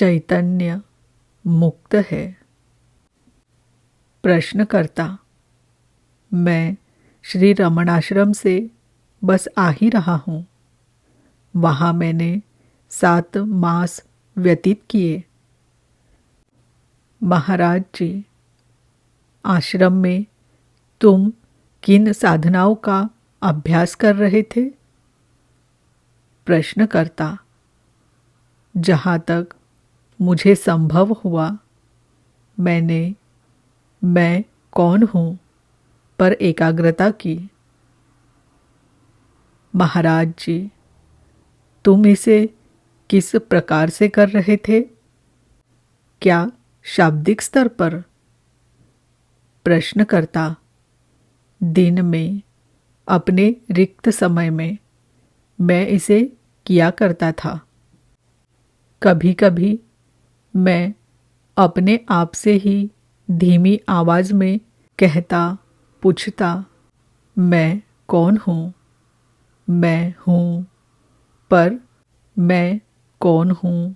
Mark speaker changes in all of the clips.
Speaker 1: चैतन्य मुक्त है। प्रश्नकर्ता: मैं श्री रमणाश्रम से बस आ ही रहा हूँ। वहाँ मैंने 7 मास व्यतीत किए। महाराज जी, आश्रम में तुम किन साधनाओं का अभ्यास कर रहे थे? प्रश्नकर्ता: जहाँ तक मुझे संभव हुआ मैंने मैं कौन हूँ पर एकाग्रता की। महाराज जी, तुम इसे किस प्रकार से कर रहे थे? क्या शाब्दिक स्तर पर? प्रश्नकर्ता: दिन में अपने रिक्त समय में मैं इसे किया करता था। कभी कभी मैं अपने आप से ही धीमी आवाज में कहता पूछता, मैं कौन हूँ? मैं हूँ, पर मैं कौन हूँ?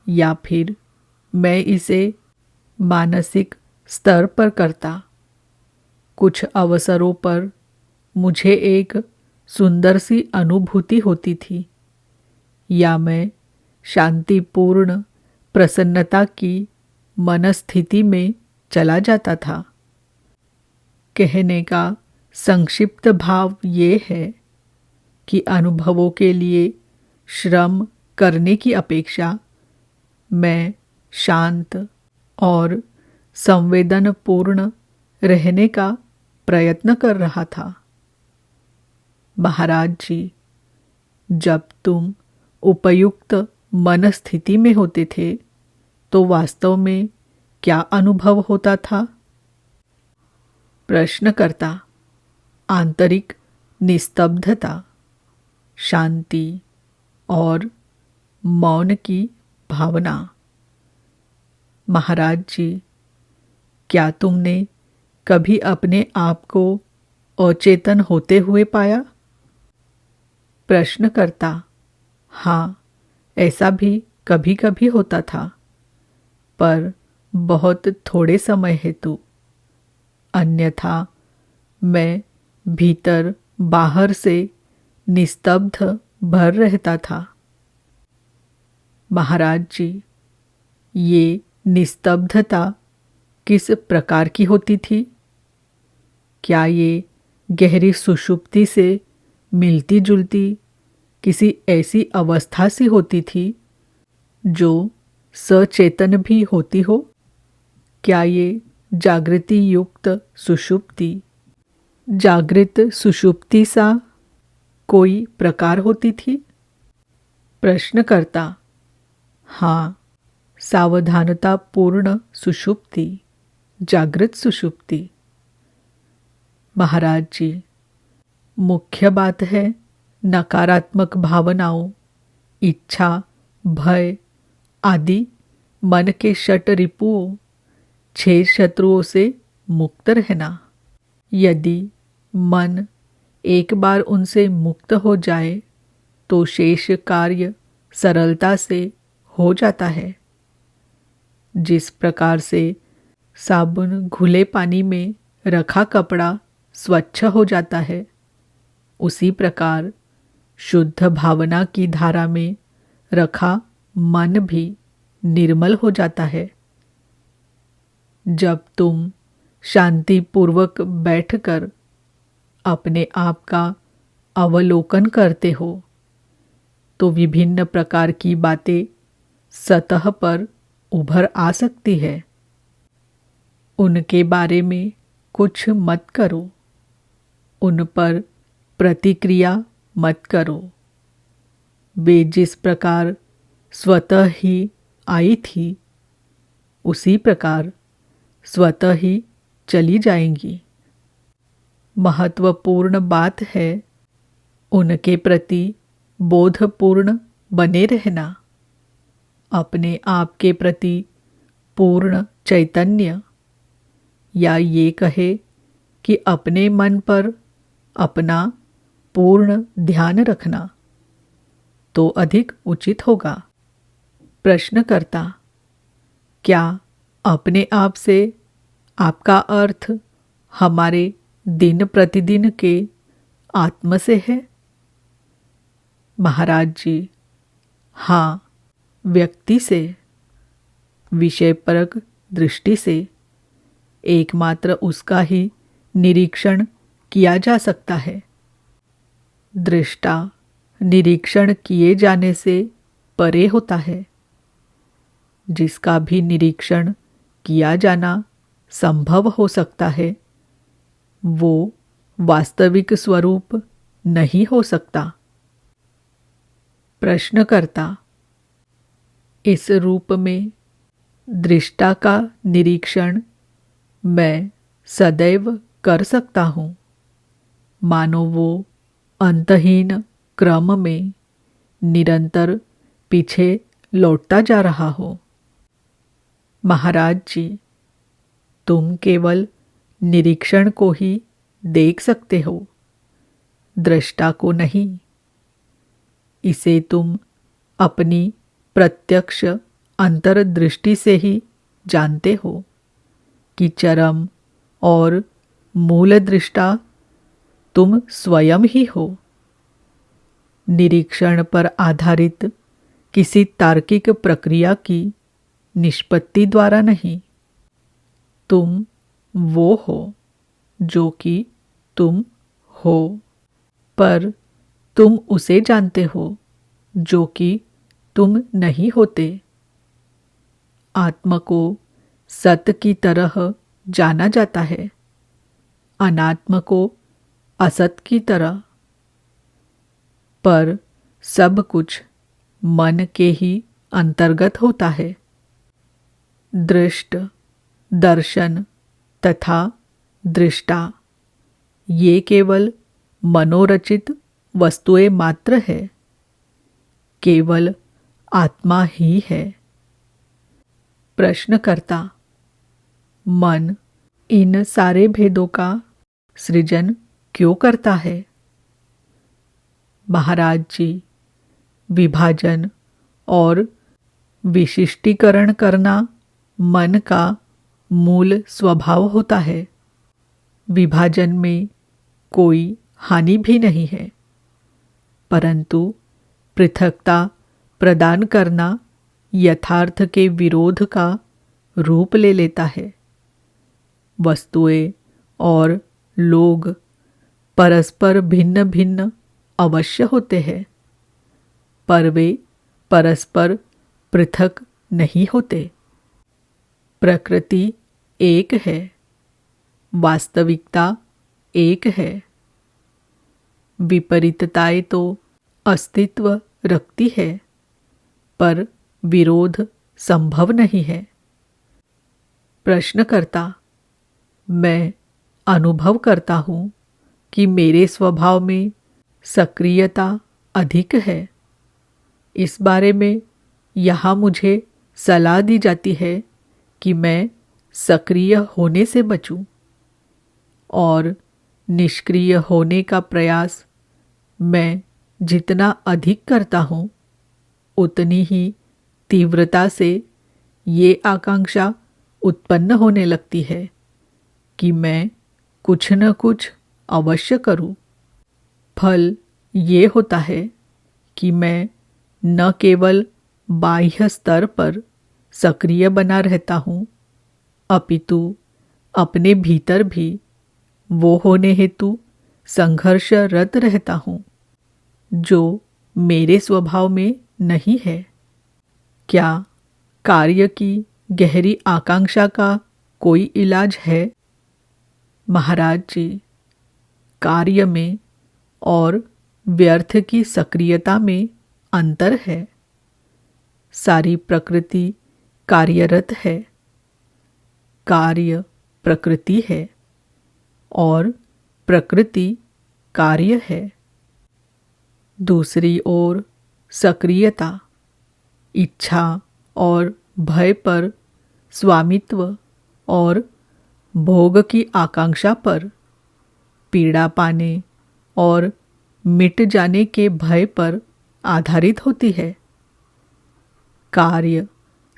Speaker 1: या फिर मैं इसे मानसिक स्तर पर करता। कुछ अवसरों पर मुझे एक सुंदर सी अनुभूति होती थी, या मैं शांतिपूर्ण प्रसन्नता की मनस्थिति में चला जाता था। कहने का संक्षिप्त भाव ये है कि अनुभवों के लिए श्रम करने की अपेक्षा मैं शांत और संवेदनपूर्ण रहने का प्रयत्न कर रहा था। महाराज जी, जब तुम उपयुक्त मनस्थिति में होते थे तो वास्तव में क्या अनुभव होता था? प्रश्नकर्ता: आंतरिक निस्तब्धता, शांति और मौन की भावना। महाराज जी, क्या तुमने कभी अपने आप को अचेतन होते हुए पाया? प्रश्नकर्ता: हाँ, ऐसा भी कभी कभी होता था, पर बहुत थोड़े समय हेतु। अन्यथा मैं भीतर बाहर से निस्तब्ध भर रहता था। महाराज जी, ये निस्तब्धता किस प्रकार की होती थी? क्या ये गहरी सुषुप्ति से मिलती जुलती किसी ऐसी अवस्था सी होती थी जो सचेतन भी होती हो? क्या ये जागृति युक्त सुषुप्ति जागृत सुषुप्ति सा कोई प्रकार होती थी? प्रश्नकर्ता: हाँ, सावधानता पूर्ण सुषुप्ति, जागृत सुषुप्ति। महाराज जी, मुख्य बात है नकारात्मक भावनाओं, इच्छा, भय आदि मन के 6 रिपुओं, 6 शत्रुओं से मुक्त रहना। यदि मन एक बार उनसे मुक्त हो जाए तो शेष कार्य सरलता से हो जाता है। जिस प्रकार से साबुन घुले पानी में रखा कपड़ा स्वच्छ हो जाता है, उसी प्रकार शुद्ध भावना की धारा में रखा मन भी निर्मल हो जाता है। जब तुम शांतिपूर्वक बैठकर अपने आप का अवलोकन करते हो तो विभिन्न प्रकार की बातें सतह पर उभर आ सकती है। उनके बारे में कुछ मत करो, उन पर प्रतिक्रिया मत करो। वे जिस प्रकार स्वतः ही आई थी, उसी प्रकार स्वतः ही चली जाएंगी। महत्वपूर्ण बात है उनके प्रति बोधपूर्ण बने रहना, अपने आप के प्रति पूर्ण चैतन्य, या ये कहे कि अपने मन पर अपना पूर्ण ध्यान रखना तो अधिक उचित होगा। प्रश्नकर्ता, क्या अपने आप से आपका अर्थ हमारे दिन प्रतिदिन के आत्म से है? महाराज जी, हाँ, व्यक्ति से, विषयपरक दृष्टि से एकमात्र उसका ही निरीक्षण किया जा सकता है। दृष्टा निरीक्षण किए जाने से परे होता है। जिसका भी निरीक्षण किया जाना संभव हो सकता है, वो वास्तविक स्वरूप नहीं हो सकता। प्रश्नकर्ता, इस रूप में दृष्टा का निरीक्षण मैं सदैव कर सकता हूँ, मानो वो अंतहीन क्रम में निरंतर पीछे लौटता जा रहा हो। महाराज जी, तुम केवल निरीक्षण को ही देख सकते हो, दृष्टा को नहीं। इसे तुम अपनी प्रत्यक्ष अंतर्दृष्टि से ही जानते हो कि चरम और मूल दृष्टा तुम स्वयं ही हो। निरीक्षण पर आधारित किसी तार्किक प्रक्रिया की निष्पत्ति द्वारा नहीं। तुम वो हो जो कि तुम हो, पर तुम उसे जानते हो जो कि तुम नहीं होते। आत्मा को सत की तरह जाना जाता है, अनात्म को असत की तरह। पर सब कुछ मन के ही अंतर्गत होता है। दृष्ट, दर्शन तथा दृष्टा ये केवल मनोरचित वस्तुएं मात्र है, केवल आत्मा ही है। प्रश्नकर्ता, मन इन सारे भेदों का सृजन क्यों करता है? महाराज जी, विभाजन और विशिष्टीकरण करना मन का मूल स्वभाव होता है। विभाजन में कोई हानि भी नहीं है, परंतु पृथकता प्रदान करना यथार्थ के विरोध का रूप ले लेता है। वस्तुएं और लोग परस्पर भिन्न भिन्न अवश्य होते हैं, पर वे परस्पर पृथक नहीं होते। प्रकृति एक है, वास्तविकता एक है। विपरीतताएं तो अस्तित्व रखती है, पर विरोध संभव नहीं है। प्रश्नकर्ता, मैं अनुभव करता हूँ कि मेरे स्वभाव में सक्रियता अधिक है। इस बारे में यहाँ मुझे सलाह दी जाती है कि मैं सक्रिय होने से बचूं और निष्क्रिय होने का प्रयास मैं जितना अधिक करता हूँ, उतनी ही तीव्रता से ये आकांक्षा उत्पन्न होने लगती है कि मैं कुछ न कुछ अवश्य करूं। फल ये होता है कि मैं न केवल बाह्य स्तर पर सक्रिय बना रहता हूँ, अपितु अपने भीतर भी वो होने हेतु संघर्षरत रहता हूँ जो मेरे स्वभाव में नहीं है। क्या कार्य की गहरी आकांक्षा का कोई इलाज है? महाराज जी, कार्य में और व्यर्थ की सक्रियता में अंतर है। सारी प्रकृति कार्यरत है, कार्य प्रकृति है और प्रकृति कार्य है। दूसरी ओर सक्रियता इच्छा और भय पर स्वामित्व और भोग की आकांक्षा पर, पीड़ा पाने और मिट जाने के भय पर आधारित होती है। कार्य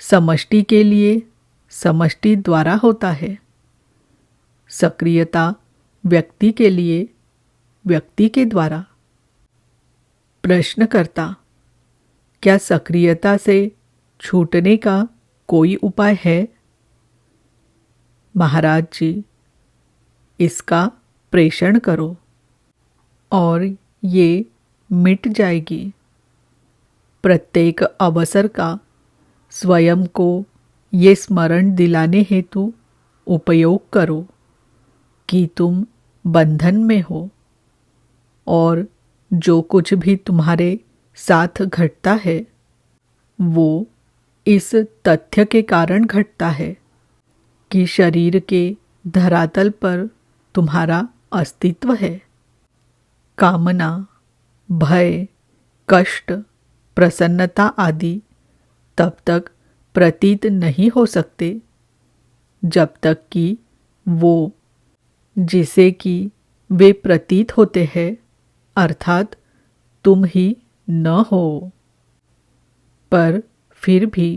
Speaker 1: समष्टि के लिए समष्टि द्वारा होता है। सक्रियता व्यक्ति के लिए व्यक्ति के द्वारा। प्रश्नकर्ता, क्या सक्रियता से छूटने का कोई उपाय है? महाराज जी, इसका प्रेषण करो और ये मिट जाएगी। प्रत्येक अवसर का स्वयं को ये स्मरण दिलाने हेतु उपयोग करो कि तुम बंधन में हो और जो कुछ भी तुम्हारे साथ घटता है वो इस तथ्य के कारण घटता है कि शरीर के धरातल पर तुम्हारा अस्तित्व है। कामना, भय, कष्ट, प्रसन्नता आदि तब तक प्रतीत नहीं हो सकते जब तक कि वो जिसे कि वे प्रतीत होते हैं अर्थात तुम ही न हो। पर फिर भी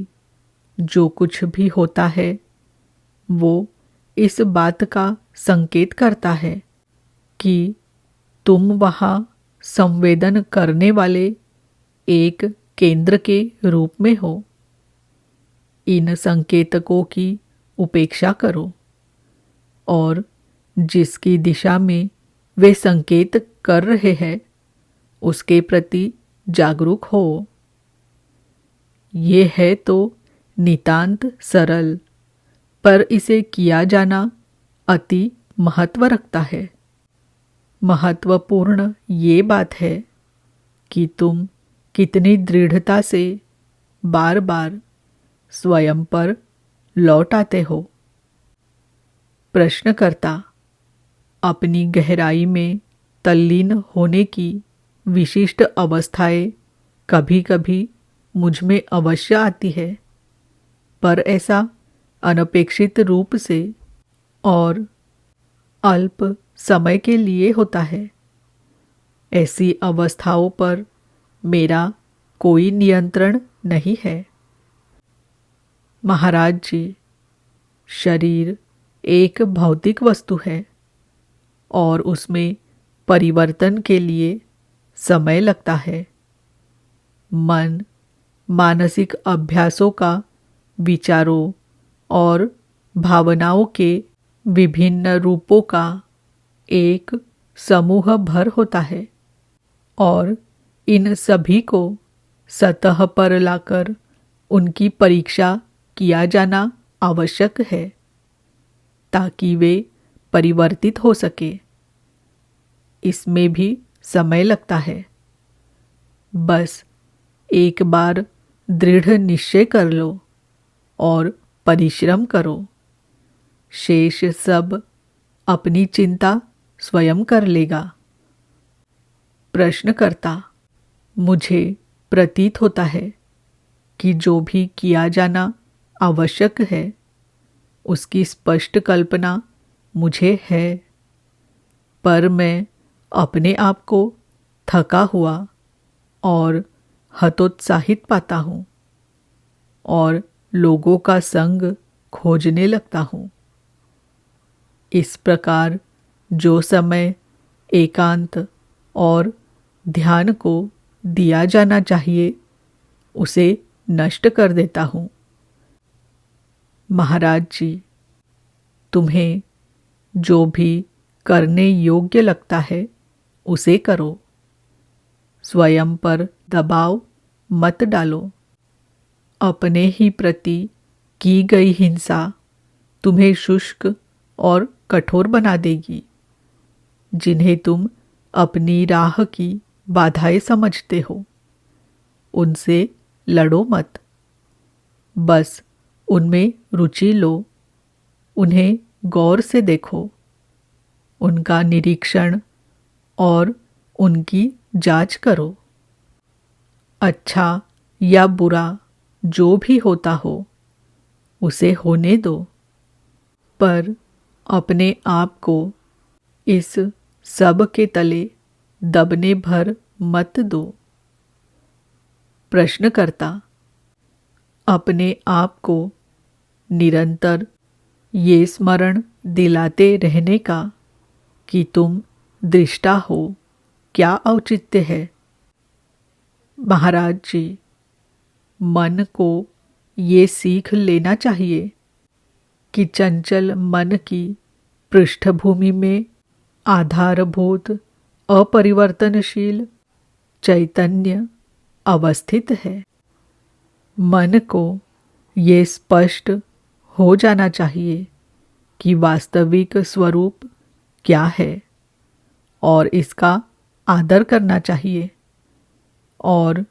Speaker 1: जो कुछ भी होता है वो इस बात का संकेत करता है कि तुम वहाँ संवेदन करने वाले एक केंद्र के रूप में हो। इन संकेतकों की उपेक्षा करो और जिसकी दिशा में वे संकेत कर रहे हैं उसके प्रति जागरूक हो। ये है तो नितांत सरल, पर इसे किया जाना अति महत्व रखता है। महत्वपूर्ण ये बात है कि तुम कितनी दृढ़ता से बार बार स्वयं पर लौट आते हो। प्रश्नकर्ता, अपनी गहराई में तल्लीन होने की विशिष्ट अवस्थाएं कभी कभी मुझ में अवश्य आती है, पर ऐसा अनपेक्षित रूप से और अल्प समय के लिए होता है। ऐसी अवस्थाओं पर मेरा कोई नियंत्रण नहीं है। महाराज जी, शरीर एक भौतिक वस्तु है और उसमें परिवर्तन के लिए समय लगता है। मन मानसिक अभ्यासों का विचारों और भावनाओं के विभिन्न रूपों का एक समूह भर होता है और इन सभी को सतह पर लाकर उनकी परीक्षा किया जाना आवश्यक है ताकि वे परिवर्तित हो सके। इसमें भी समय लगता है। बस एक बार दृढ़ निश्चय कर लो और परिश्रम करो। शेष सब अपनी चिंता स्वयं कर लेगा। प्रश्नकर्ता, मुझे प्रतीत होता है कि जो भी किया जाना आवश्यक है उसकी स्पष्ट कल्पना मुझे है, पर मैं अपने आप को थका हुआ और हतोत्साहित पाता हूँ और लोगों का संग खोजने लगता हूँ। इस प्रकार जो समय एकांत और ध्यान को दिया जाना चाहिए उसे नष्ट कर देता हूँ। महाराज जी, तुम्हें जो भी करने योग्य लगता है उसे करो। स्वयं पर दबाव मत डालो। अपने ही प्रति की गई हिंसा तुम्हें शुष्क और कठोर बना देगी। जिन्हें तुम अपनी राह की बाधाएं समझते हो उनसे लड़ो मत। बस उनमें रुचि लो, उन्हें गौर से देखो, उनका निरीक्षण और उनकी जांच करो। अच्छा या बुरा जो भी होता हो उसे होने दो, पर अपने आप को इस सब के तले दबने भर मत दो। प्रश्नकर्ता, अपने आप को निरंतर ये स्मरण दिलाते रहने का कि तुम दृष्टा हो क्या औचित्य है। महाराज जी, मन को ये सीख लेना चाहिए कि चंचल मन की पृष्ठभूमि में आधारभूत अपरिवर्तनशील चैतन्य अवस्थित है। मन को ये स्पष्ट हो जाना चाहिए कि वास्तविक स्वरूप क्या है और इसका आदर करना चाहिए। और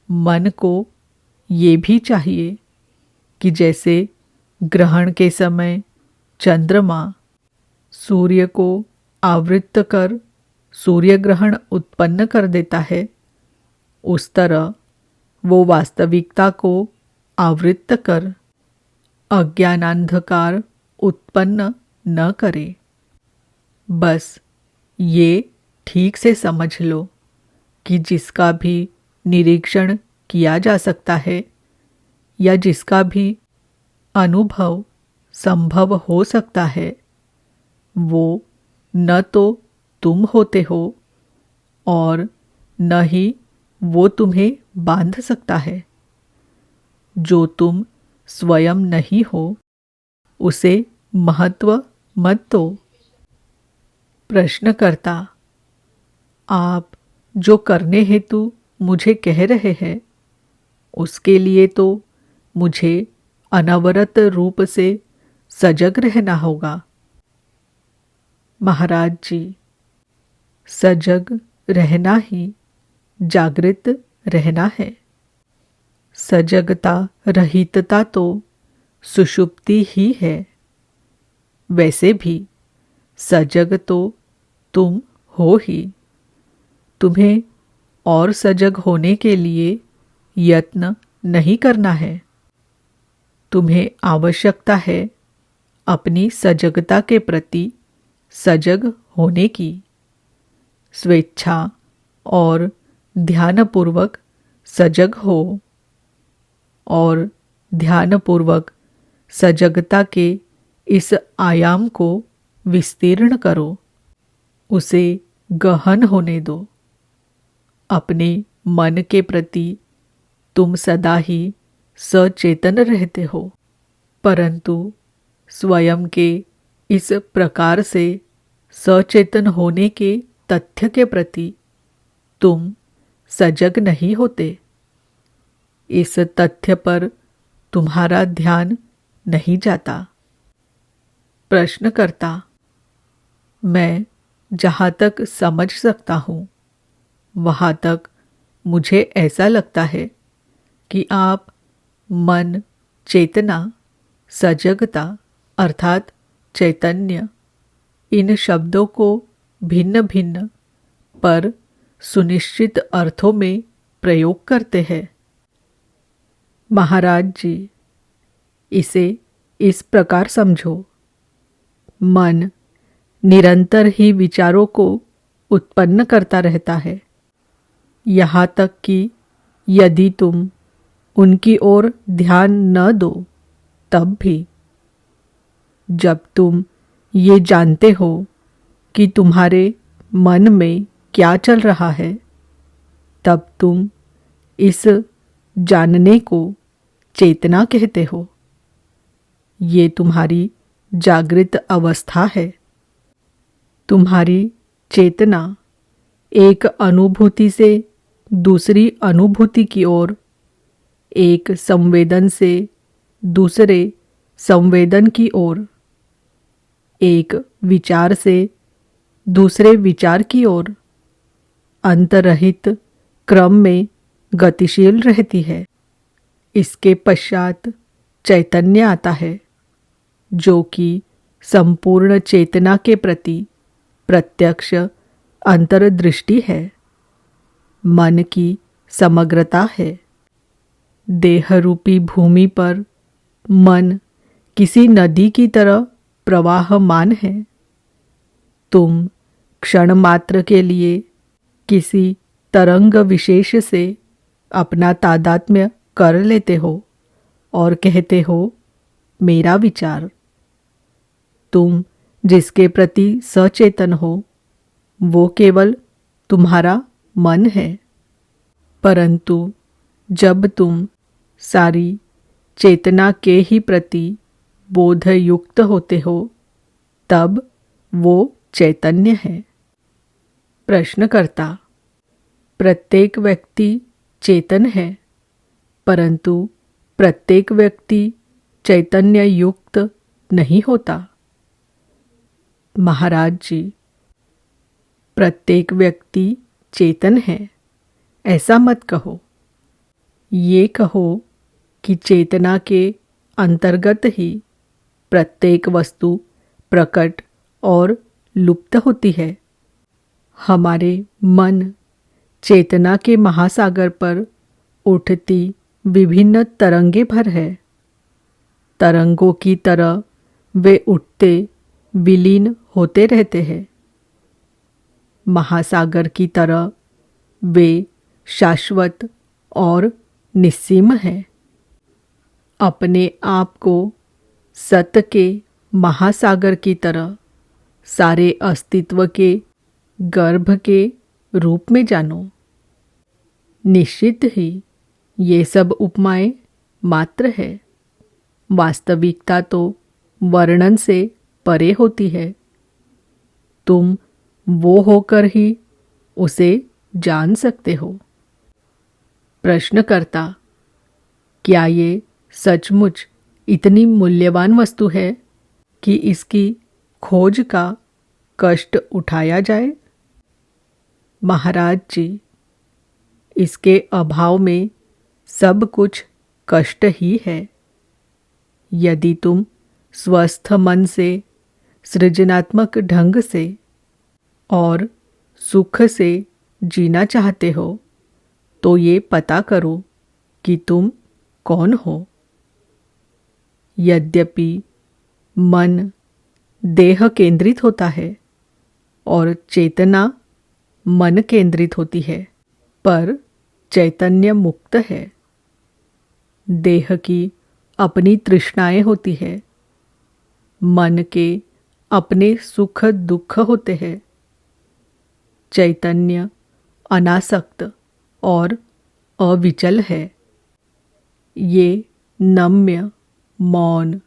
Speaker 1: मन को ये भी चाहिए कि जैसे ग्रहण के समय चंद्रमा सूर्य को आवृत्त कर सूर्य ग्रहण उत्पन्न कर देता है, उस तरह वो वास्तविकता को आवृत्त कर अज्ञानांधकार उत्पन्न न करे। बस ये ठीक से समझ लो कि जिसका भी निरीक्षण किया जा सकता है या जिसका भी अनुभव संभव हो सकता है, वो न तो तुम होते हो और न ही वो तुम्हें बांध सकता है। जो तुम स्वयं नहीं हो उसे महत्व मत दो। प्रश्नकर्ता, आप जो करने हेतु मुझे कह रहे हैं उसके लिए तो मुझे अनवरत रूप से सजग रहना होगा। महाराज जी, सजग रहना ही जागृत रहना है। सजगता रहितता तो सुषुप्ति ही है। वैसे भी सजग तो तुम हो ही। तुम्हें और सजग होने के लिए यत्न नहीं करना है। तुम्हें आवश्यकता है अपनी सजगता के प्रति सजग होने की। स्वेच्छा और ध्यानपूर्वक सजग हो और ध्यानपूर्वक सजगता के इस आयाम को विस्तीर्ण करो, उसे गहन होने दो। अपने मन के प्रति तुम सदा ही सचेतन रहते हो, परंतु स्वयं के इस प्रकार से सचेतन होने के तथ्य के प्रति तुम सजग नहीं होते। इस तथ्य पर तुम्हारा ध्यान नहीं जाता। प्रश्नकर्ता, मैं जहाँ तक समझ सकता हूँ वहाँ तक मुझे ऐसा लगता है कि आप मन, चेतना, सजगता अर्थात चैतन्य, इन शब्दों को भिन्न भिन्न पर सुनिश्चित अर्थों में प्रयोग करते हैं। महाराज जी, इसे इस प्रकार समझो। मन निरंतर ही विचारों को उत्पन्न करता रहता है, यहाँ तक कि यदि तुम उनकी ओर ध्यान न दो तब भी। जब तुम ये जानते हो कि तुम्हारे मन में क्या चल रहा है, तब तुम इस जानने को चेतना कहते हो। ये तुम्हारी जागृत अवस्था है। तुम्हारी चेतना एक अनुभूति से दूसरी अनुभूति की ओर, एक संवेदन से दूसरे संवेदन की ओर, एक विचार से दूसरे विचार की ओर अंतरहित क्रम में गतिशील रहती है। इसके पश्चात चैतन्य आता है, जो कि संपूर्ण चेतना के प्रति प्रत्यक्ष अंतर्दृष्टि है, मन की समग्रता है। देहरूपी भूमि पर मन किसी नदी की तरह प्रवाहमान है। तुम क्षण मात्र के लिए किसी तरंग विशेष से अपना तादात्म्य कर लेते हो और कहते हो मेरा विचार। तुम जिसके प्रति सचेतन हो वो केवल तुम्हारा मन है, परंतु जब तुम सारी चेतना के ही प्रति बोध युक्त होते हो तब वो चैतन्य है। प्रश्नकर्ता: प्रत्येक व्यक्ति चेतन है, परंतु प्रत्येक व्यक्ति चैतन्य युक्त नहीं होता। महाराज जी: प्रत्येक व्यक्ति चेतन है ऐसा मत कहो। ये कहो कि चेतना के अंतर्गत ही प्रत्येक वस्तु प्रकट और लुप्त होती है। हमारे मन चेतना के महासागर पर उठती विभिन्न तरंगे भर है। तरंगों की तरह वे उठते विलीन होते रहते हैं। महासागर की तरह वे शाश्वत और निस्सीम है। अपने आप को सत्य के महासागर की तरह सारे अस्तित्व के गर्भ के रूप में जानो। निश्चित ही ये सब उपमाएं मात्र है। वास्तविकता तो वर्णन से परे होती है। तुम वो होकर ही उसे जान सकते हो। प्रश्नकर्ता: क्या ये सचमुच इतनी मूल्यवान वस्तु है कि इसकी खोज का कष्ट उठाया जाए? महाराज जी: इसके अभाव में सब कुछ कष्ट ही है। यदि तुम स्वस्थ मन से, सृजनात्मक ढंग से और सुख से जीना चाहते हो तो ये पता करो कि तुम कौन हो। यद्यपि मन देह केंद्रित होता है और चेतना मन केंद्रित होती है, पर चैतन्य मुक्त है। देह की अपनी तृष्णाएं होती है, मन के अपने सुख दुख होते हैं। चैतन्य अनासक्त और अविचल है। ये नम्य, मौन,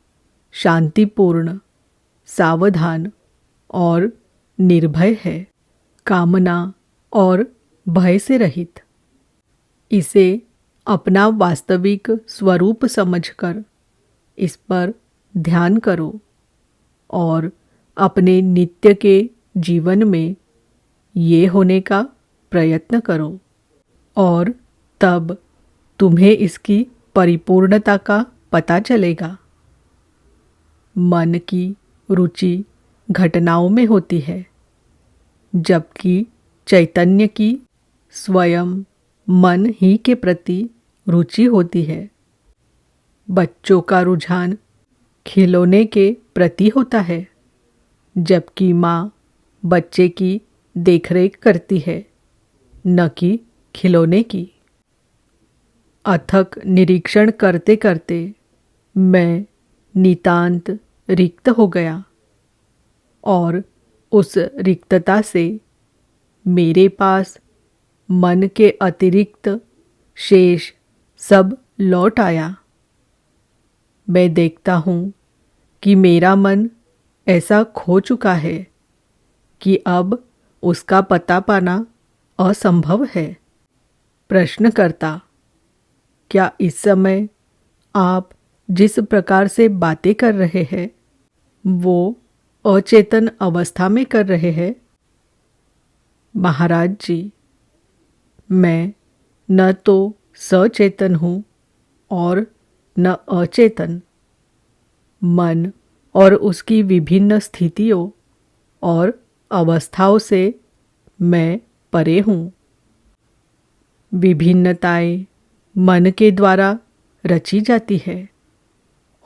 Speaker 1: शांतिपूर्ण, सावधान और निर्भय है, कामना और भय से रहित। इसे अपना वास्तविक स्वरूप समझकर इस पर ध्यान करो और अपने नित्य के जीवन में ये होने का प्रयत्न करो, और तब तुम्हें इसकी परिपूर्णता का पता चलेगा। मन की रुचि घटनाओं में होती है, जबकि चैतन्य की स्वयं मन ही के प्रति रुचि होती है। बच्चों का रुझान खिलौने के प्रति होता है, जबकि माँ बच्चे की देखरेख करती है, न कि खिलौने की। अथक निरीक्षण करते करते मैं नितांत रिक्त हो गया और उस रिक्तता से मेरे पास मन के अतिरिक्त शेष सब लौट आया। मैं देखता हूँ कि मेरा मन ऐसा खो चुका है कि अब उसका पता पाना असंभव है। प्रश्नकर्ता: क्या इस समय आप जिस प्रकार से बातें कर रहे हैं वो अचेतन अवस्था में कर रहे हैं? महाराज जी: मैं न तो सचेतन हूँ और न अचेतन। मन और उसकी विभिन्न स्थितियों और अवस्थाओं से मैं परे हूँ। विभिन्नताएं मन के द्वारा रची जाती है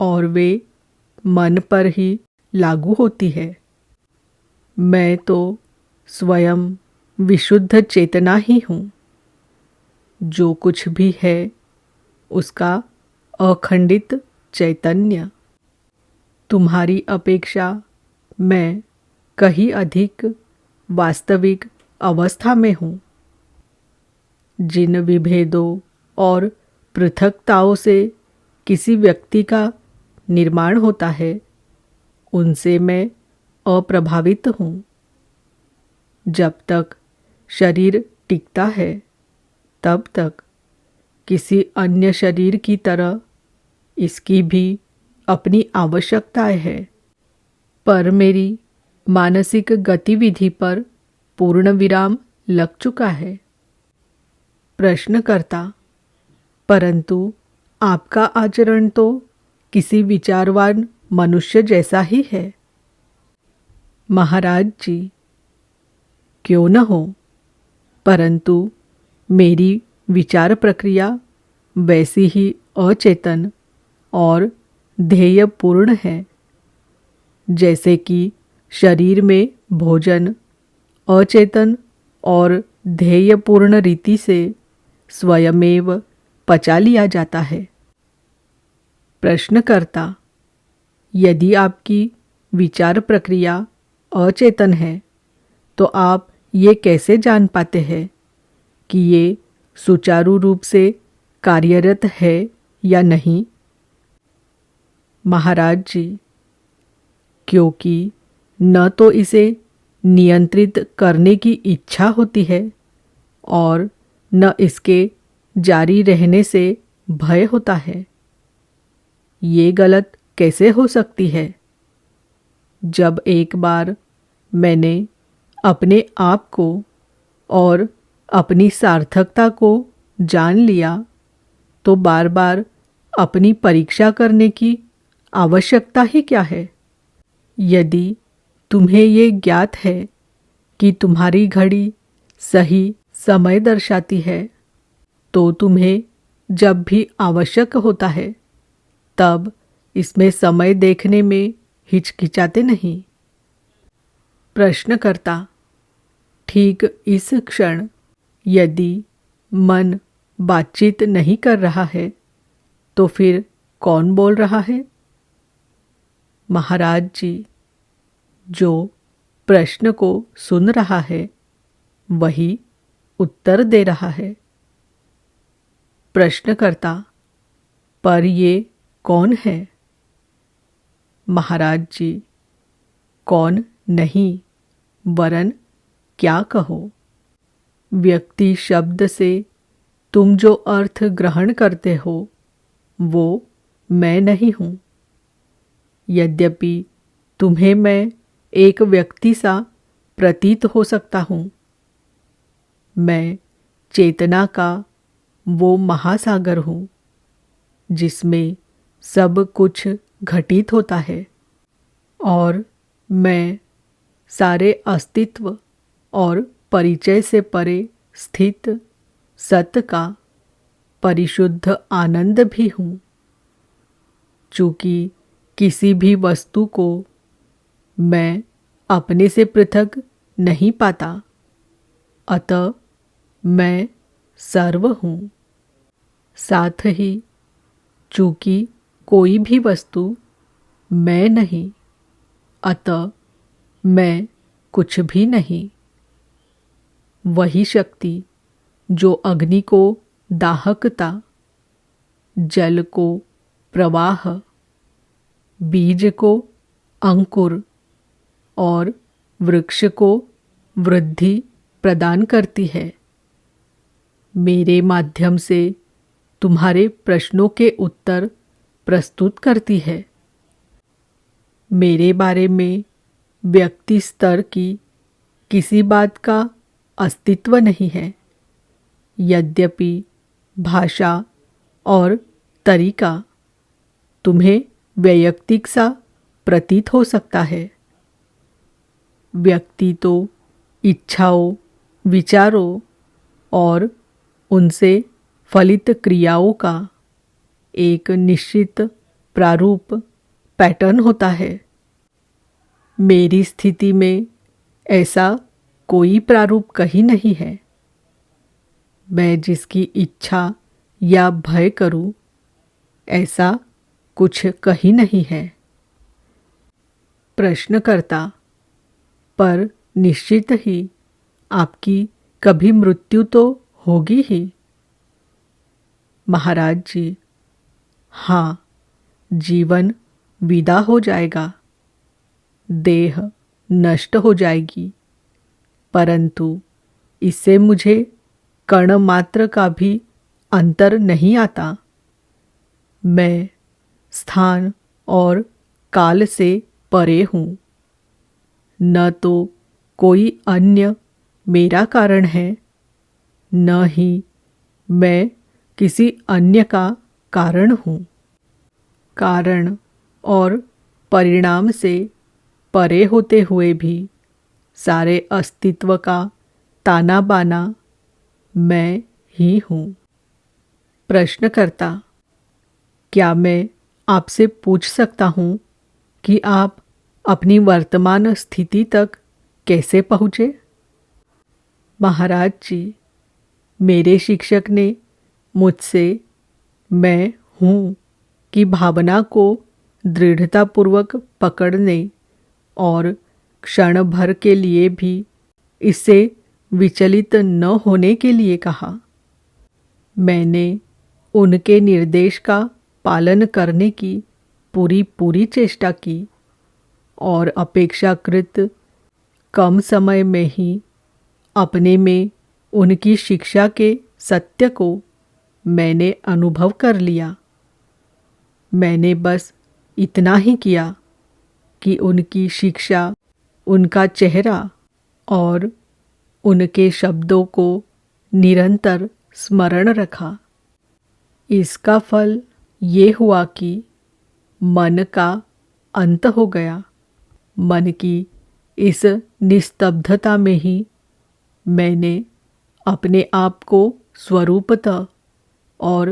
Speaker 1: और वे मन पर ही लागू होती है। मैं तो स्वयं विशुद्ध चेतना ही हूँ। जो कुछ भी है उसका अखंडित चैतन्य। तुम्हारी अपेक्षा मैं कहीं अधिक वास्तविक अवस्था में हूँ। जिन विभेदों और पृथकताओं से किसी व्यक्ति का निर्माण होता है, उनसे मैं अप्रभावित हूँ। जब तक शरीर टिकता है, तब तक किसी अन्य शरीर की तरह इसकी भी अपनी आवश्यकताएं है। पर मेरी मानसिक गतिविधि पर पूर्ण विराम लग चुका है। प्रश्नकर्ता: परंतु आपका आचरण तो किसी विचारवान मनुष्य जैसा ही है। महाराज जी: क्यों न हो, परंतु मेरी विचार प्रक्रिया वैसी ही अचेतन और ध्येयपूर्ण है जैसे कि शरीर में भोजन अचेतन और ध्येयपूर्ण रीति से स्वयमेव पचा लिया जाता है। प्रश्नकर्ता: यदि आपकी विचार प्रक्रिया अचेतन है, तो आप ये कैसे जान पाते हैं कि ये सुचारू रूप से कार्यरत है या नहीं? महाराज जी: क्योंकि न तो इसे नियंत्रित करने की इच्छा होती है और न इसके जारी रहने से भय होता है। ये गलत कैसे हो सकती है? जब एक बार मैंने अपने आप को और अपनी सार्थकता को जान लिया, तो बार बार अपनी परीक्षा करने की आवश्यकता ही क्या है? यदि तुम्हें ये ज्ञात है कि तुम्हारी घड़ी सही समय दर्शाती है, तो तुम्हें जब भी आवश्यक होता है, तब इसमें समय देखने में हिचकिचाते नहीं। प्रश्नकर्ता: ठीक इस क्षण यदि मन बातचीत नहीं कर रहा है, तो फिर कौन बोल रहा है? महाराज जी: जो प्रश्न को सुन रहा है, वही उत्तर दे रहा है। प्रश्नकर्ता: पर ये कौन है? महाराज जी: कौन नहीं, वरन क्या कहो। व्यक्ति शब्द से तुम जो अर्थ ग्रहण करते हो, वो मैं नहीं हूँ। यद्यपि तुम्हें मैं एक व्यक्ति सा प्रतीत हो सकता हूँ, मैं चेतना का वो महासागर हूँ जिसमें सब कुछ घटित होता है, और मैं सारे अस्तित्व और परिचय से परे स्थित सत्य का परिशुद्ध आनंद भी हूँ। चूँकि किसी भी वस्तु को मैं अपने से पृथक नहीं पाता, अतः मैं सर्व हूँ। साथ ही चूँकि कोई भी वस्तु मैं नहीं, अतः मैं कुछ भी नहीं। वही शक्ति जो अग्नि को दाहकता, जल को प्रवाह, बीज को अंकुर और वृक्ष को वृद्धि प्रदान करती है, मेरे माध्यम से तुम्हारे प्रश्नों के उत्तर प्रस्तुत करती है। मेरे बारे में व्यक्ति स्तर की किसी बात का अस्तित्व नहीं है। यद्यपि भाषा और तरीका तुम्हें वैयक्तिक सा प्रतीत हो सकता है, व्यक्ति तो इच्छाओं, विचारों और उनसे फलित क्रियाओं का एक निश्चित प्रारूप पैटर्न होता है। मेरी स्थिति में ऐसा कोई प्रारूप कहीं नहीं है। मैं जिसकी इच्छा या भय करूं, ऐसा कुछ कहीं नहीं है। प्रश्नकर्ता, पर निश्चित ही आपकी कभी मृत्यु तो होगी ही। महाराज जी, हाँ, जीवन विदा हो जाएगा, देह नष्ट हो जाएगी, परंतु इससे मुझे कण मात्र का भी अंतर नहीं आता। मैं स्थान और काल से परे हूँ। न तो कोई अन्य मेरा कारण है, न ही मैं किसी अन्य का कारण हूँ। कारण और परिणाम से परे होते हुए भी सारे अस्तित्व का ताना बाना मैं ही हूँ। प्रश्नकर्ता, क्या मैं आपसे पूछ सकता हूँ कि आप अपनी वर्तमान स्थिति तक कैसे पहुँचे? महाराज जी, मेरे शिक्षक ने मुझसे मैं हूँ की भावना को दृढ़तापूर्वक पकड़ने और क्षण भर के लिए भी इससे विचलित न होने के लिए कहा। मैंने उनके निर्देश का पालन करने की पूरी चेष्टा की और अपेक्षाकृत कम समय में ही अपने में उनकी शिक्षा के सत्य को मैंने अनुभव कर लिया। मैंने बस इतना ही किया कि उनकी शिक्षा, उनका चेहरा और उनके शब्दों को निरंतर स्मरण रखा। इसका फल ये हुआ कि मन का अंत हो गया। मन की इस निस्तब्धता में ही मैंने अपने आप को स्वरूपतः और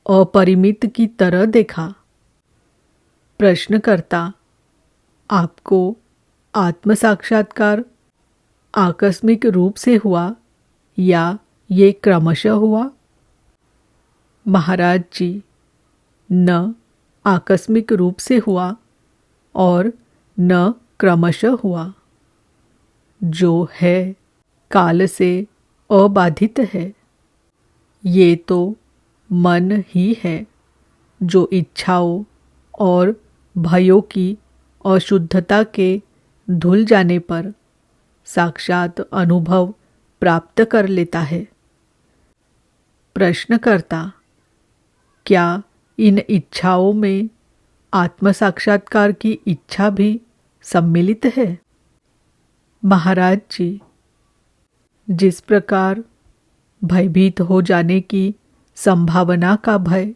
Speaker 1: अपरिमित की तरह देखा। प्रश्नकर्ता, आपको आत्म साक्षात्कार आकस्मिक रूप से हुआ या ये क्रमशः हुआ? महाराज जी, न आकस्मिक रूप से हुआ और न क्रमशः हुआ। जो है काल से अबाधित है। ये तो मन ही है जो इच्छाओं और भयों की अशुद्धता के धुल जाने पर साक्षात अनुभव प्राप्त कर लेता है। प्रश्नकर्ता, क्या इन इच्छाओं में आत्म साक्षात्कार की इच्छा भी सम्मिलित है? महाराज जी, जिस प्रकार भयभीत हो जाने की संभावना का भय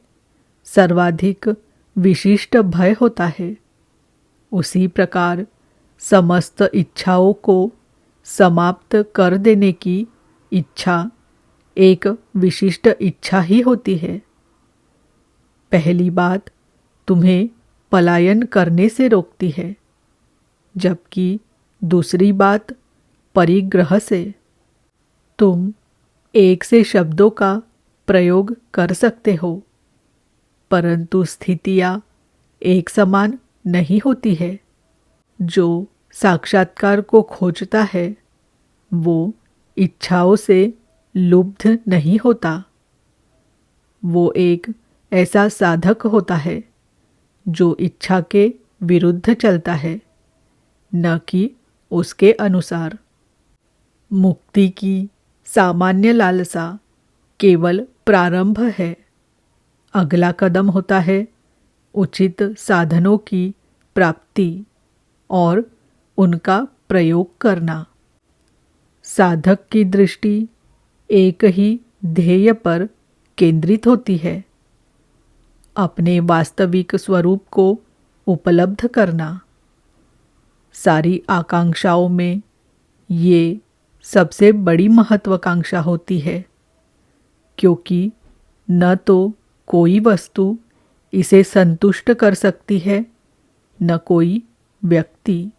Speaker 1: सर्वाधिक विशिष्ट भय होता है, उसी प्रकार समस्त इच्छाओं को समाप्त कर देने की इच्छा एक विशिष्ट इच्छा ही होती है। पहली बात तुम्हें पलायन करने से रोकती है, जबकि दूसरी बात परिग्रह से। तुम एक से शब्दों का प्रयोग कर सकते हो, परंतु स्थितियाँ एक समान नहीं होती है। जो साक्षात्कार को खोजता है वो इच्छाओं से लुब्ध नहीं होता। वो एक ऐसा साधक होता है जो इच्छा के विरुद्ध चलता है, न कि उसके अनुसार। मुक्ति की सामान्य लालसा केवल प्रारंभ है। अगला कदम होता है उचित साधनों की प्राप्ति और उनका प्रयोग करना। साधक की दृष्टि एक ही ध्येय पर केंद्रित होती है, अपने वास्तविक स्वरूप को उपलब्ध करना। सारी आकांक्षाओं में ये सबसे बड़ी महत्वाकांक्षा होती है, क्योंकि न तो कोई वस्तु इसे संतुष्ट कर सकती है, न कोई व्यक्ति।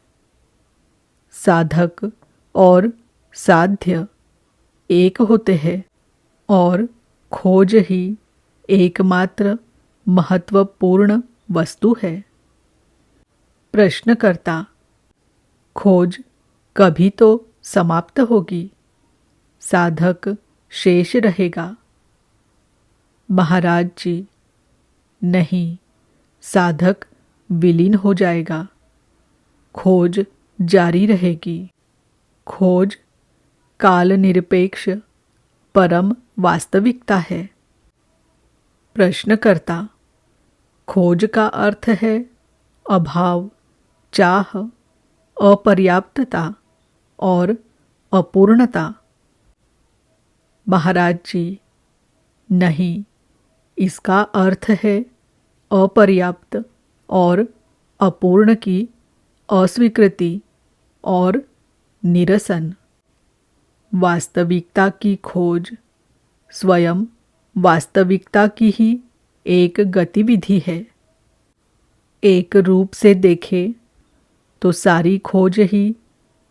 Speaker 1: साधक और साध्य एक होते हैं और खोज ही एकमात्र महत्वपूर्ण वस्तु है। प्रश्नकर्ता, खोज कभी तो समाप्त होगी, साधक शेष रहेगा। महाराज जी, नहीं, साधक विलीन हो जाएगा, खोज जारी रहेगी। खोज काल निरपेक्ष परम वास्तविकता है। प्रश्नकर्ता, खोज का अर्थ है अभाव, चाह, अपर्याप्तता और अपूर्णता। महाराज जी, नहीं, इसका अर्थ है अपर्याप्त और अपूर्ण की अस्वीकृति और निरसन। वास्तविकता की खोज स्वयं वास्तविकता की ही एक गतिविधि है। एक रूप से देखे तो सारी खोज ही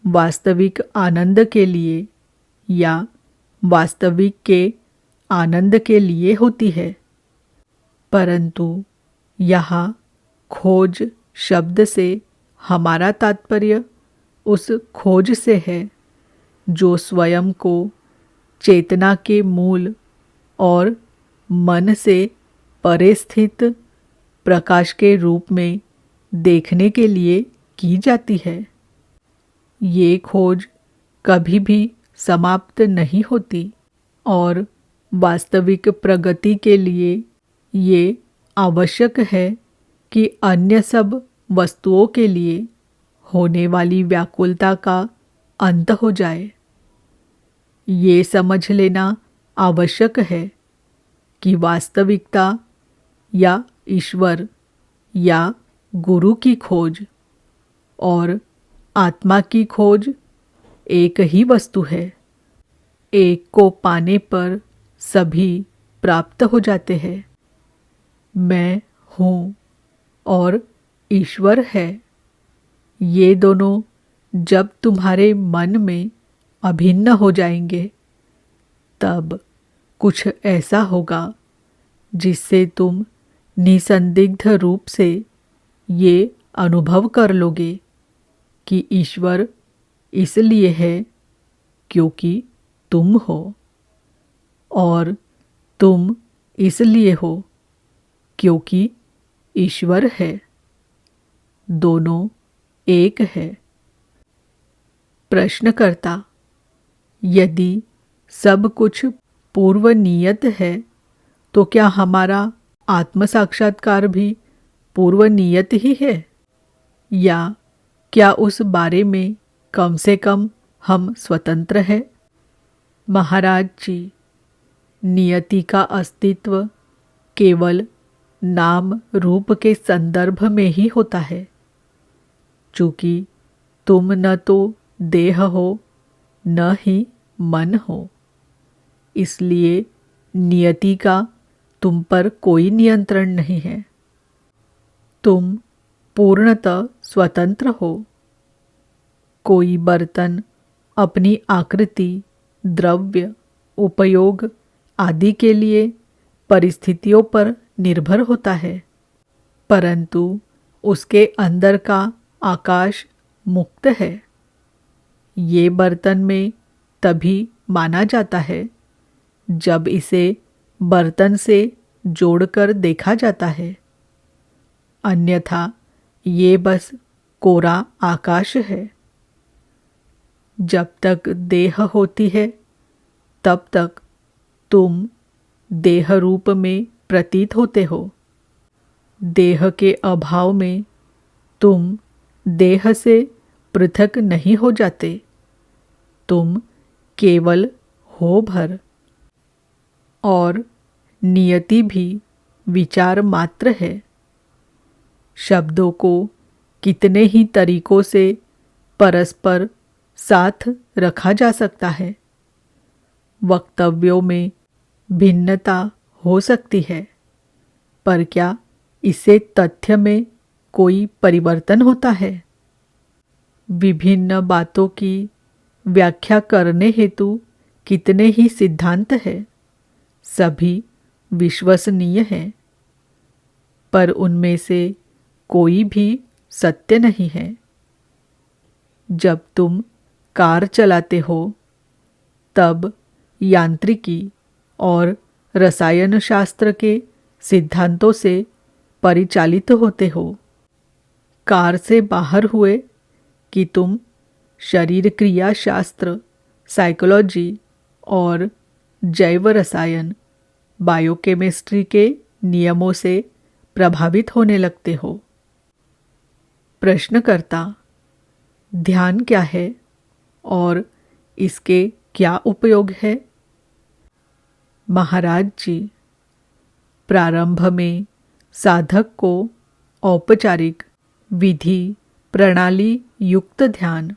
Speaker 1: वास्तविक आनंद के लिए या वास्तविक के आनंद के लिए होती है, परंतु यहाँ खोज शब्द से हमारा तात्पर्य उस खोज से है जो स्वयं को चेतना के मूल और मन से परे स्थित प्रकाश के रूप में देखने के लिए की जाती है। ये खोज कभी भी समाप्त नहीं होती और वास्तविक प्रगति के लिए ये आवश्यक है कि अन्य सब वस्तुओं के लिए होने वाली व्याकुलता का अंत हो जाए। ये समझ लेना आवश्यक है कि वास्तविकता या ईश्वर या गुरु की खोज और आत्मा की खोज एक ही वस्तु है। एक को पाने पर सभी प्राप्त हो जाते हैं। मैं हूँ और ईश्वर है, ये दोनों जब तुम्हारे मन में अभिन्न हो जाएंगे तब कुछ ऐसा होगा जिससे तुम निसंदिग्ध रूप से ये अनुभव कर लोगे कि ईश्वर इसलिए है क्योंकि तुम हो और तुम इसलिए हो क्योंकि ईश्वर है। दोनों एक है। प्रश्नकर्ता, यदि सब कुछ पूर्व नियत है तो क्या हमारा आत्म साक्षात्कार भी पूर्व नियत ही है, या क्या उस बारे में कम से कम हम स्वतंत्र हैं? महाराज जी, नियति का अस्तित्व केवल नाम रूप के संदर्भ में ही होता है। चूँकि तुम न तो देह हो न ही मन हो, इसलिए नियति का तुम पर कोई नियंत्रण नहीं है। तुम पूर्णतः स्वतंत्र हो। कोई बर्तन अपनी आकृति, द्रव्य, उपयोग आदि के लिए परिस्थितियों पर निर्भर होता है, परंतु उसके अंदर का आकाश मुक्त है। ये बर्तन में तभी माना जाता है जब इसे बर्तन से जोड़कर देखा जाता है, अन्यथा ये बस कोरा आकाश है। जब तक देह होती है तब तक तुम देह रूप में प्रतीत होते हो। देह के अभाव में तुम देह से पृथक नहीं हो जाते, तुम केवल हो भर। और नियति भी विचार मात्र है। शब्दों को कितने ही तरीकों से परस्पर साथ रखा जा सकता है। वक्तव्यों में भिन्नता हो सकती है, पर क्या इससे तथ्य में कोई परिवर्तन होता है? विभिन्न बातों की व्याख्या करने हेतु कितने ही सिद्धांत हैं, सभी विश्वसनीय हैं। पर उनमें से कोई भी सत्य नहीं है। जब तुम कार चलाते हो तब यांत्रिकी और रसायन शास्त्र के सिद्धांतों से परिचालित होते हो। कार से बाहर हुए कि तुम शरीर क्रिया शास्त्र, साइकोलॉजी और जैव रसायन, बायोकेमिस्ट्री के नियमों से प्रभावित होने लगते हो। प्रश्नकर्ता, ध्यान क्या है और इसके क्या उपयोग है? महाराज जी, प्रारंभ में साधक को औपचारिक विधि प्रणाली युक्त ध्यान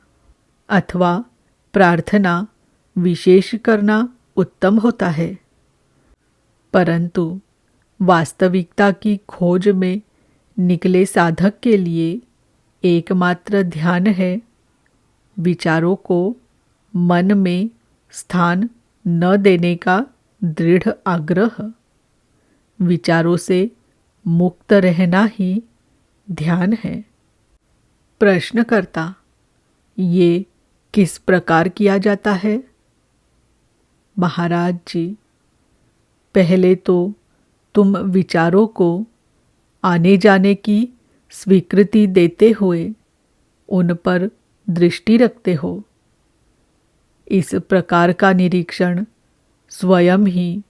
Speaker 1: अथवा प्रार्थना विशेष करना उत्तम होता है, परंतु वास्तविकता की खोज में निकले साधक के लिए एकमात्र ध्यान है विचारों को मन में स्थान न देने का दृढ़ आग्रह। विचारों से मुक्त रहना ही ध्यान है। प्रश्नकर्ता, ये किस प्रकार किया जाता है? महाराज जी, पहले तो तुम विचारों को आने जाने की स्वीकृति देते हुए उन पर दृष्टि रखते हो। इस प्रकार का निरीक्षण स्वयं ही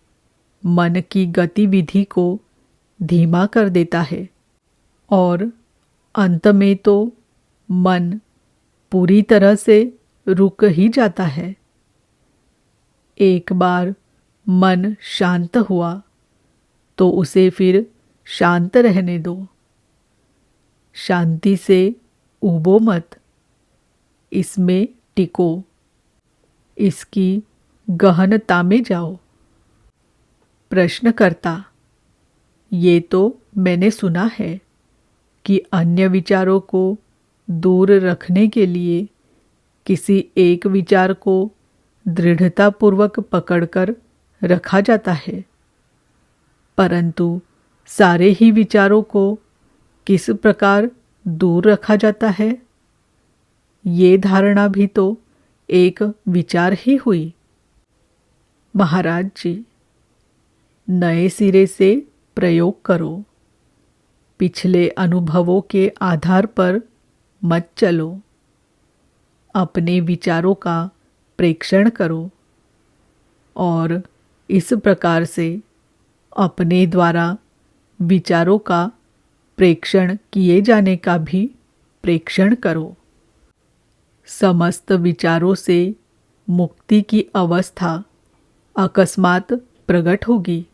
Speaker 1: मन की गतिविधि को धीमा कर देता है और अंत में तो मन पूरी तरह से रुक ही जाता है। एक बार मन शांत हुआ तो उसे फिर शांत रहने दो। शांति से ऊबो मत, इसमें टिको, इसकी गहनता में जाओ। प्रश्नकर्ता, ये तो मैंने सुना है कि अन्य विचारों को दूर रखने के लिए किसी एक विचार को दृढ़तापूर्वक पकड़कर रखा जाता है, परंतु सारे ही विचारों को किस प्रकार दूर रखा जाता है? ये धारणा भी तो एक विचार ही हुई। महाराज जी, नए सिरे से प्रयोग करो। पिछले अनुभवों के आधार पर मत चलो। अपने विचारों का प्रेक्षण करो और इस प्रकार से अपने द्वारा विचारों का प्रेक्षण किए जाने का भी प्रेक्षण करो। समस्त विचारों से मुक्ति की अवस्था अकस्मात प्रकट होगी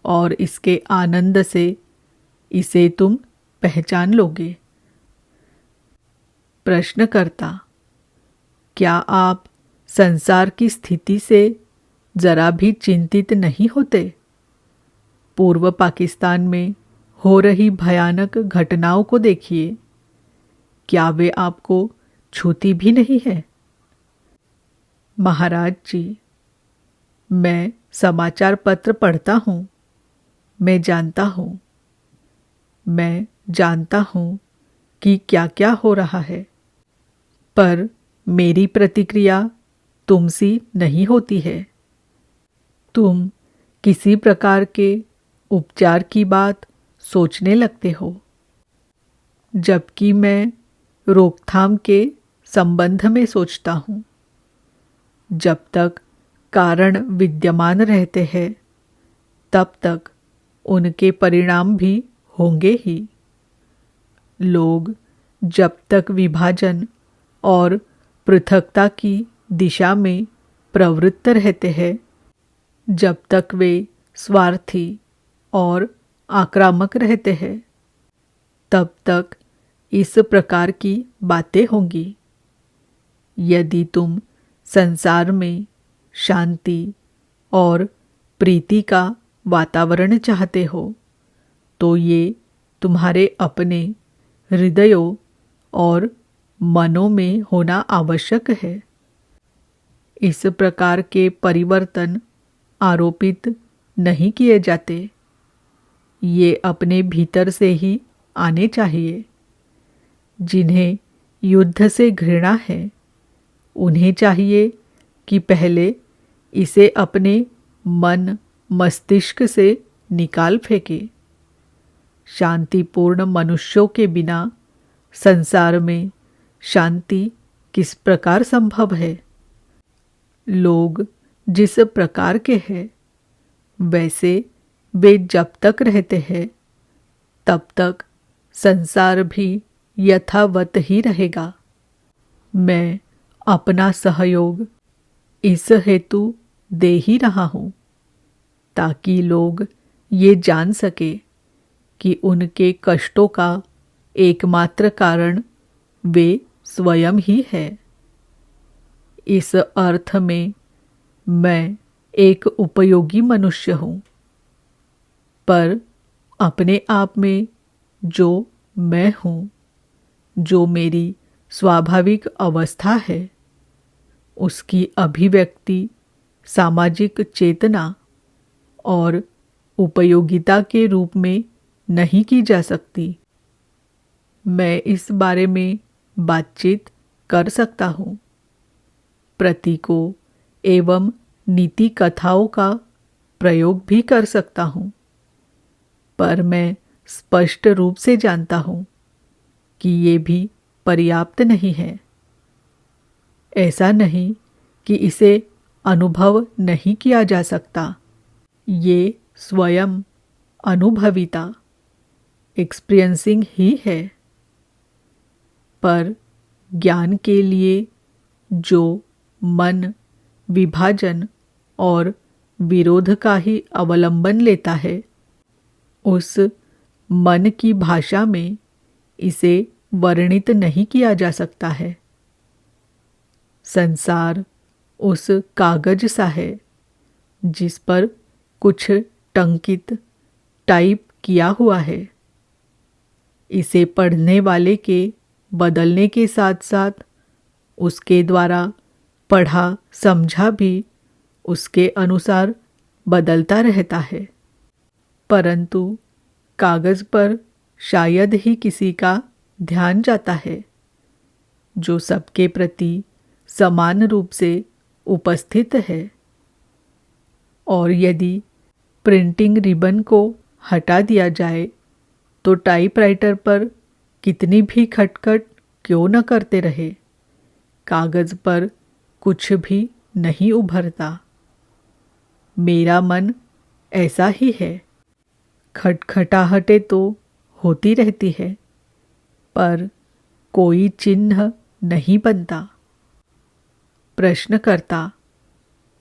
Speaker 1: और इसके आनंद से इसे तुम पहचान लोगे। प्रश्नकर्ता, क्या आप संसार की स्थिति से जरा भी चिंतित नहीं होते? पूर्व पाकिस्तान में हो रही भयानक घटनाओं को देखिए, क्या वे आपको छूती भी नहीं है? महाराज जी, मैं समाचार पत्र पढ़ता हूँ, मैं जानता हूँ कि क्या क्या हो रहा है, पर मेरी प्रतिक्रिया तुमसी नहीं होती है। तुम किसी प्रकार के उपचार की बात सोचने लगते हो, जबकि मैं रोकथाम के संबंध में सोचता हूँ। जब तक कारण विद्यमान रहते हैं, तब तक उनके परिणाम भी होंगे ही। लोग जब तक विभाजन और पृथकता की दिशा में प्रवृत्त रहते हैं, जब तक वे स्वार्थी और आक्रामक रहते हैं, तब तक इस प्रकार की बातें होंगी। यदि तुम संसार में शांति और प्रीति का वातावरण चाहते हो, तो ये तुम्हारे अपने हृदयों और मनों में होना आवश्यक है। इस प्रकार के परिवर्तन आरोपित नहीं किए जाते। ये अपने भीतर से ही आने चाहिए। जिन्हें युद्ध से घृणा है, उन्हें चाहिए कि पहले इसे अपने मन मस्तिष्क से निकाल फेंके। शांतिपूर्ण मनुष्यों के बिना संसार में शांति किस प्रकार संभव है? लोग जिस प्रकार के हैं, वैसे वे जब तक रहते हैं तब तक संसार भी यथावत ही रहेगा। मैं अपना सहयोग इस हेतु दे ही रहा हूँ ताकि लोग ये जान सके कि उनके कष्टों का एकमात्र कारण वे स्वयं ही है। इस अर्थ में मैं एक उपयोगी मनुष्य हूँ, पर अपने आप में जो मैं हूँ, जो मेरी स्वाभाविक अवस्था है, उसकी अभिव्यक्ति सामाजिक चेतना और उपयोगिता के रूप में नहीं की जा सकती। मैं इस बारे में बातचीत कर सकता हूँ, प्रतीकों एवं नीति कथाओं का प्रयोग भी कर सकता हूँ, पर मैं स्पष्ट रूप से जानता हूँ कि ये भी पर्याप्त नहीं है। ऐसा नहीं कि इसे अनुभव नहीं किया जा सकता। ये स्वयं अनुभविता एक्सपीरियंसिंग ही है, पर ज्ञान के लिए जो मन विभाजन और विरोध का ही अवलंबन लेता है, उस मन की भाषा में इसे वर्णित नहीं किया जा सकता है। संसार उस कागज सा है जिस पर कुछ टंकित टाइप किया हुआ है। इसे पढ़ने वाले के बदलने के साथ साथ उसके द्वारा पढ़ा समझा भी उसके अनुसार बदलता रहता है, परंतु कागज पर शायद ही किसी का ध्यान जाता है, जो सबके प्रति समान रूप से उपस्थित है। और यदि प्रिंटिंग रिबन को हटा दिया जाए तो टाइपराइटर पर कितनी भी खटखट क्यों न करते रहे, कागज पर कुछ भी नहीं उभरता। मेरा मन ऐसा ही है। खटखटाहटें तो होती रहती है, पर कोई चिन्ह नहीं बनता। प्रश्नकर्ता: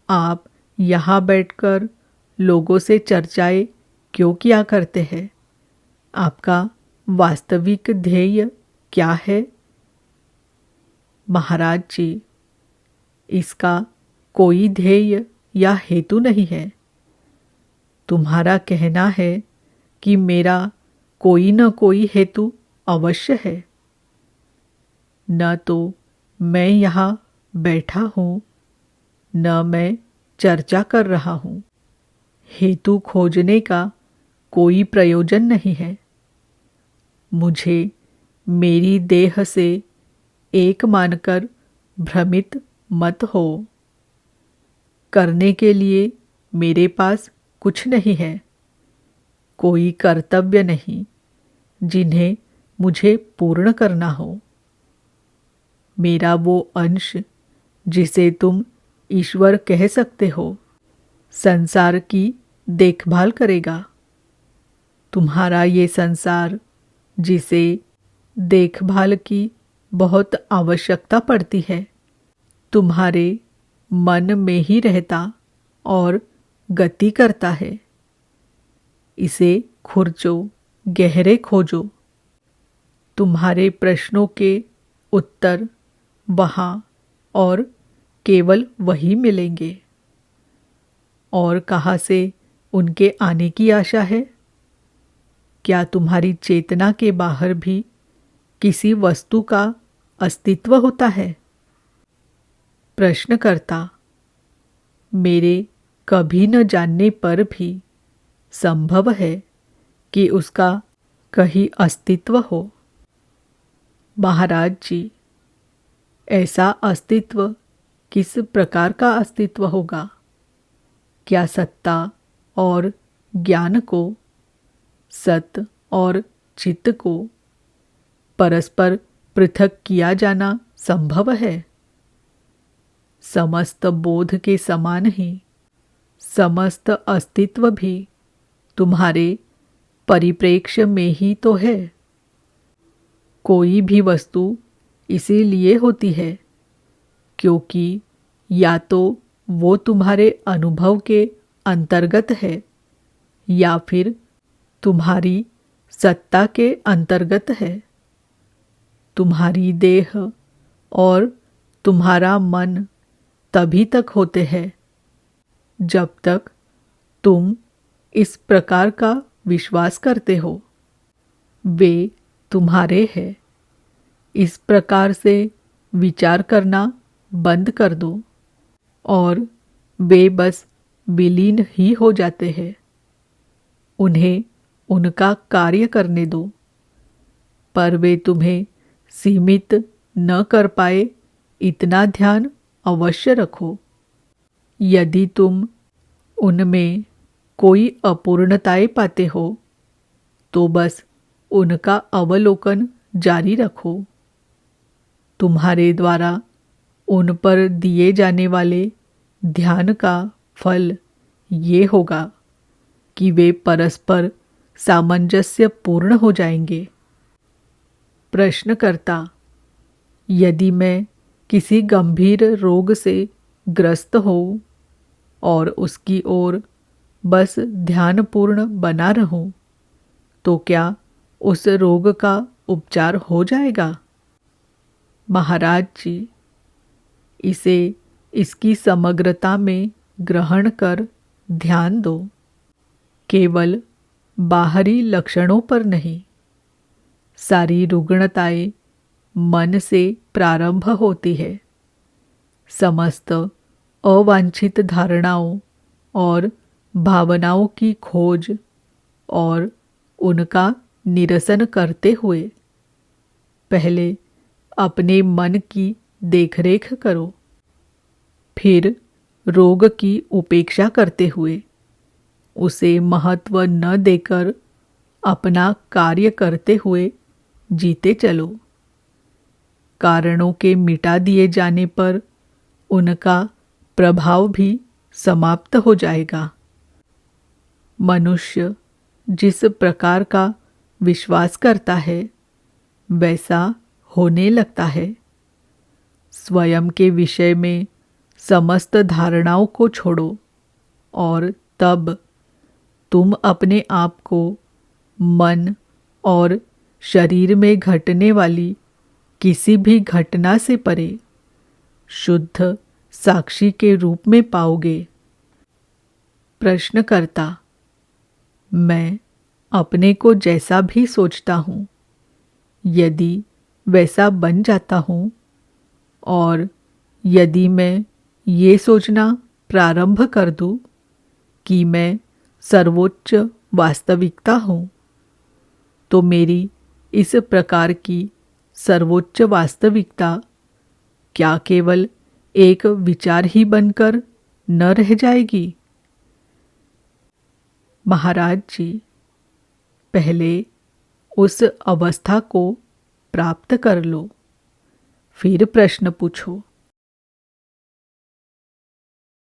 Speaker 1: आप यहाँ बैठकर लोगों से चर्चाएं क्यों किया करते हैं? आपका वास्तविक ध्येय क्या है? महाराज जी, इसका कोई ध्येय या हेतु नहीं है। तुम्हारा कहना है कि मेरा कोई न कोई हेतु अवश्य है। न तो मैं यहाँ बैठा हूँ, न मैं चर्चा कर रहा हूँ। हेतु खोजने का कोई प्रयोजन नहीं है। मुझे मेरी देह से एक मानकर भ्रमित मत हो। करने के लिए मेरे पास कुछ नहीं है, कोई कर्तव्य नहीं जिन्हें मुझे पूर्ण करना हो। मेरा वो अंश जिसे तुम ईश्वर कह सकते हो, संसार की देखभाल करेगा। तुम्हारा ये संसार जिसे देखभाल की बहुत आवश्यकता पड़ती है, तुम्हारे मन में ही रहता और गति करता है। इसे खुरचो, गहरे खोजो। तुम्हारे प्रश्नों के उत्तर वहाँ और केवल वही मिलेंगे। और कहाँ से उनके आने की आशा है? क्या तुम्हारी चेतना के बाहर भी किसी वस्तु का अस्तित्व होता है? प्रश्नकर्ता: मेरे कभी न जानने पर भी संभव है कि उसका कहीं अस्तित्व हो। महाराज जी, ऐसा अस्तित्व किस प्रकार का अस्तित्व होगा? क्या सत्ता और ज्ञान को, सत और चित्त को परस्पर पृथक किया जाना संभव है? समस्त बोध के समान ही समस्त अस्तित्व भी तुम्हारे परिप्रेक्ष्य में ही तो है। कोई भी वस्तु इसीलिए होती है क्योंकि या तो वो तुम्हारे अनुभव के अंतर्गत है या फिर तुम्हारी सत्ता के अंतर्गत है। तुम्हारी देह और तुम्हारा मन तभी तक होते हैं जब तक तुम इस प्रकार का विश्वास करते हो वे तुम्हारे हैं। इस प्रकार से विचार करना बंद कर दो और वे बस विलीन ही हो जाते हैं। उन्हें उनका कार्य करने दो, पर वे तुम्हें सीमित न कर पाए इतना ध्यान अवश्य रखो। यदि तुम उनमें कोई अपूर्णताएं पाते हो तो बस उनका अवलोकन जारी रखो। तुम्हारे द्वारा उन पर दिए जाने वाले ध्यान का फल ये होगा कि वे परस्पर सामंजस्य पूर्ण हो जाएंगे। प्रश्नकर्ता, यदि मैं किसी गंभीर रोग से ग्रस्त हूँ और उसकी ओर बस ध्यानपूर्ण बना रहूं, तो क्या उस रोग का उपचार हो जाएगा? महाराज जी, इसे इसकी समग्रता में ग्रहण कर ध्यान दो, केवल बाहरी लक्षणों पर नहीं। सारी रुग्णताएं मन से प्रारंभ होती है। समस्त अवांछित धारणाओं और भावनाओं की खोज और उनका निरसन करते हुए पहले अपने मन की देखरेख करो, फिर रोग की उपेक्षा करते हुए उसे महत्व न देकर अपना कार्य करते हुए जीते चलो। कारणों के मिटा दिए जाने पर उनका प्रभाव भी समाप्त हो जाएगा। मनुष्य जिस प्रकार का विश्वास करता है वैसा होने लगता है। स्वयं के विषय में समस्त धारणाओं को छोड़ो और तब तुम अपने आप को मन और शरीर में घटने वाली किसी भी घटना से परे शुद्ध साक्षी के रूप में पाओगे। प्रश्नकर्ता, मैं अपने को जैसा भी सोचता हूँ, यदि वैसा बन जाता हूँ और यदि मैं ये सोचना प्रारंभ कर दूँ कि मैं सर्वोच्च वास्तविकता हूँ, तो मेरी इस प्रकार की सर्वोच्च वास्तविकता क्या केवल एक विचार ही बनकर न रह जाएगी? महाराज जी, पहले उस अवस्था को प्राप्त कर लो, फिर प्रश्न पूछो।